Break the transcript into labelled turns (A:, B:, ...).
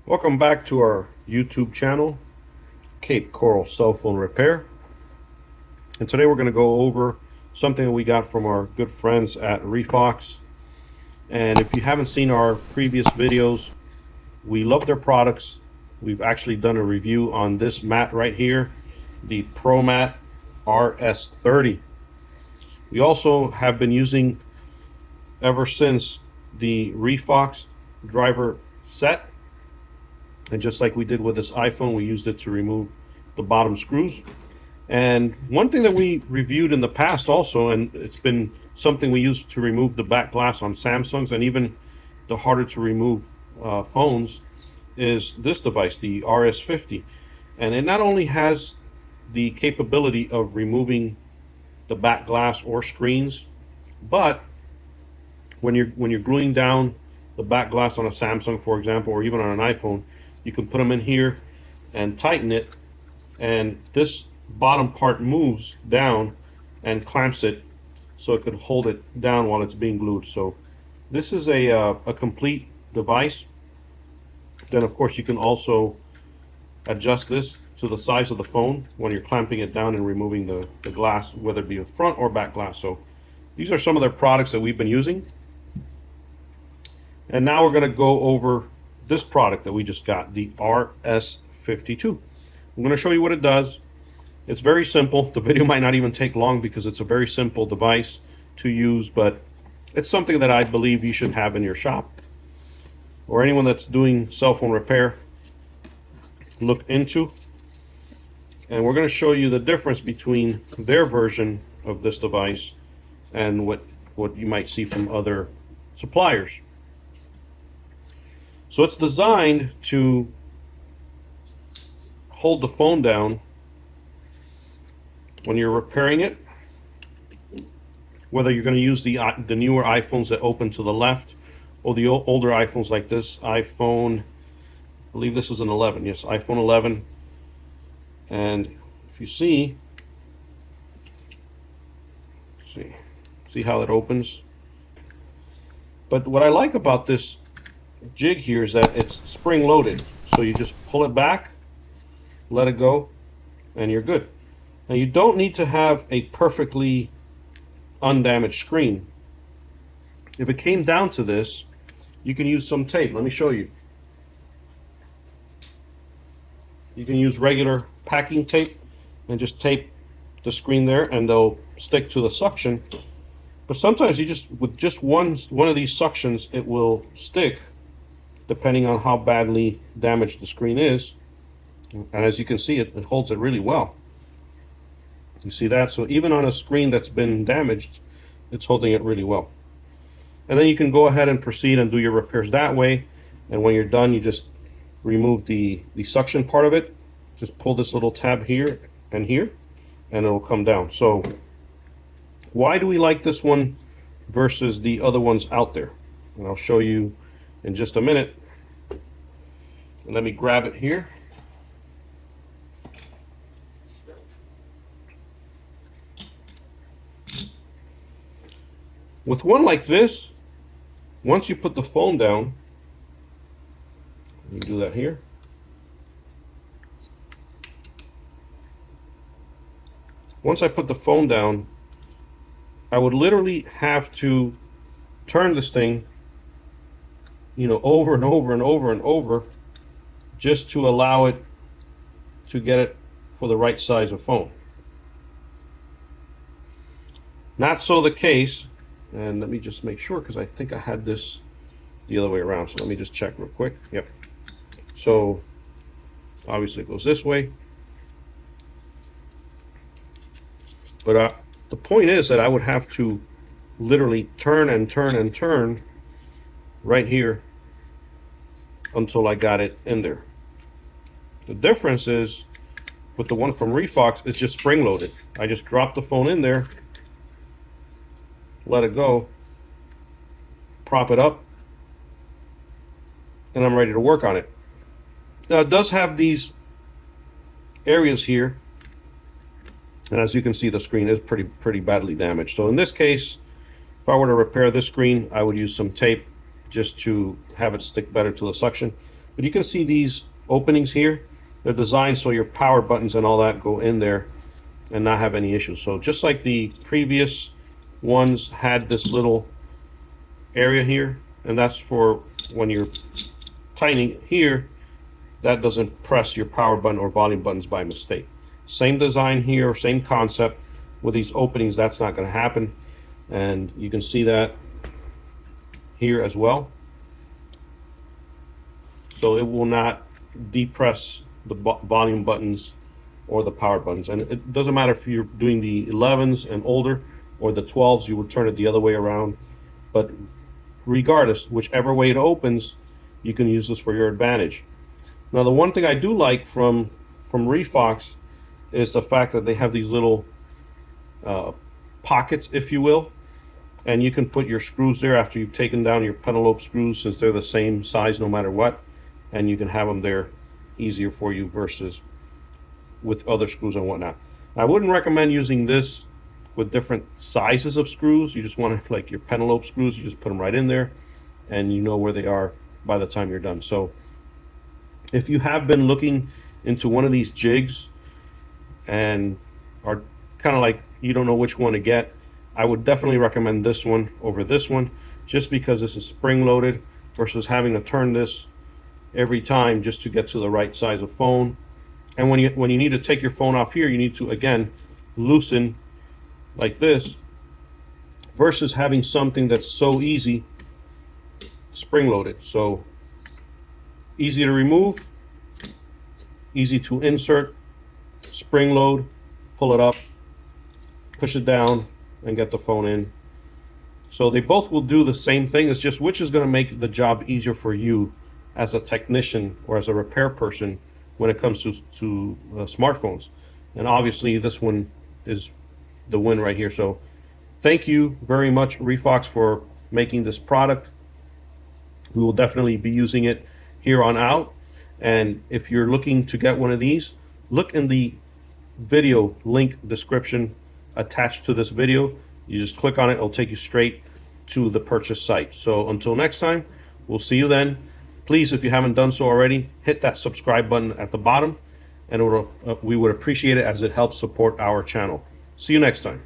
A: Welcome back to our YouTube channel, Cape Coral Cell Phone Repair. And today we're going to go over something that we got from our good friends at REFOX. And if you haven't seen our previous videos, we love their products. We've actually done a review on this mat right here, the Pro Mat RS30. We also have been using ever since the REFOX driver set. And just like we did with this iPhone, we used it to remove the bottom screws. And one thing that we reviewed in the past also, and it's been something we used to remove the back glass on Samsungs and even the harder to remove phones, is this device, the RS50. And it not only has the capability of removing the back glass or screens, but when you're gluing down the back glass on a Samsung, for example, or even on an iPhone, you can put them in here and tighten it, and this bottom part moves down and clamps it so it could hold it down while it's being glued. So this is a complete device. Then of course you can also adjust this to the size of the phone when you're clamping it down and removing the glass, whether it be a front or back glass. So these are some of their products that we've been using. And now we're going to go over this product that we just got, the RS52. I'm going to show you what it does. It's very simple. The video might not even take long because it's a very simple device to use, but it's something that I believe you should have in your shop, or anyone that's doing cell phone repair look into. And we're going to show you the difference between their version of this device and what you might see from other suppliers. So it's designed to hold the phone down when you're repairing it, whether you're going to use the newer iPhones that open to the left or the older iPhones like this iPhone. I believe this is an 11. Yes, iPhone 11. And if you see how it opens. But what I like about this jig here is that it's spring loaded, so you just pull it back, let it go, and you're good. Now you don't need to have a perfectly undamaged screen. If it came down to this, you can use some tape. Let me show you. You can use regular packing tape and just tape the screen there, and they'll stick to the suction. But sometimes with just one of these suctions, it will stick, depending on how badly damaged the screen is. And as you can see, it holds it really well. You see that? So even on a screen that's been damaged, it's holding it really well. And then you can go ahead and proceed and do your repairs that way. And when you're done, you just remove the suction part of it. Just pull this little tab here and here, and it'll come down. So why do we like this one versus the other ones out there? And I'll show you in just a minute. Let me grab it here. With one like this, once you put the phone down, let me do that here. Once I put the phone down, I would literally have to turn this thing, over and over and over and over, just to allow it to get it for the right size of phone. Not so the case, and let me just make sure, because I think I had this the other way around, so let me just check real quick. Yep. So obviously it goes this way, but the point is that I would have to literally turn and turn and turn right here until I got it in there. The difference is with the one from REFOX, it's just spring loaded. I just drop the phone in there, let it go, prop it up, and I'm ready to work on it. Now it does have these areas here, and as you can see, the screen is pretty badly damaged. So in this case, if I were to repair this screen, I would use some tape just to have it stick better to the suction. But you can see these openings here. They're designed so your power buttons and all that go in there and not have any issues. So just like the previous ones had this little area here, and that's for when you're tightening here, that doesn't press your power button or volume buttons by mistake. Same design here, same concept. With these openings, that's not going to happen. And you can see that here as well. So it will not depress the volume buttons or the power buttons. And it doesn't matter if you're doing the 11s and older or the 12s, you would turn it the other way around. But regardless, whichever way it opens, you can use this for your advantage. Now, the one thing I do like from REFOX is the fact that they have these little pockets, if you will, and you can put your screws there after you've taken down your penelope screws, since they're the same size no matter what, and you can have them there easier for you versus with other screws and whatnot. I wouldn't recommend using this with different sizes of screws. You just want to, like your penelope screws, you just put them right in there and you know where they are by the time you're done. So if you have been looking into one of these jigs and are kind of like you don't know which one to get, I would definitely recommend this one over this one, just because this is spring loaded versus having to turn this every time just to get to the right size of phone. And when you need to take your phone off here, you need to again loosen like this, versus having something that's so easy, spring loaded. So easy to remove, easy to insert, spring load, pull it up, push it down, and get the phone in. So they both will do the same thing. It's just which is going to make the job easier for you as a technician or as a repair person when it comes to smartphones. And obviously this one is the win right here. So thank you very much, REFOX, for making this product. We will definitely be using it here on out. And if you're looking to get one of these, look in the video link description attached to this video. You just click on it, it'll take you straight to the purchase site. So until next time, we'll see you then. Please, if you haven't done so already, hit that subscribe button at the bottom, and we would appreciate it as it helps support our channel. See you next time.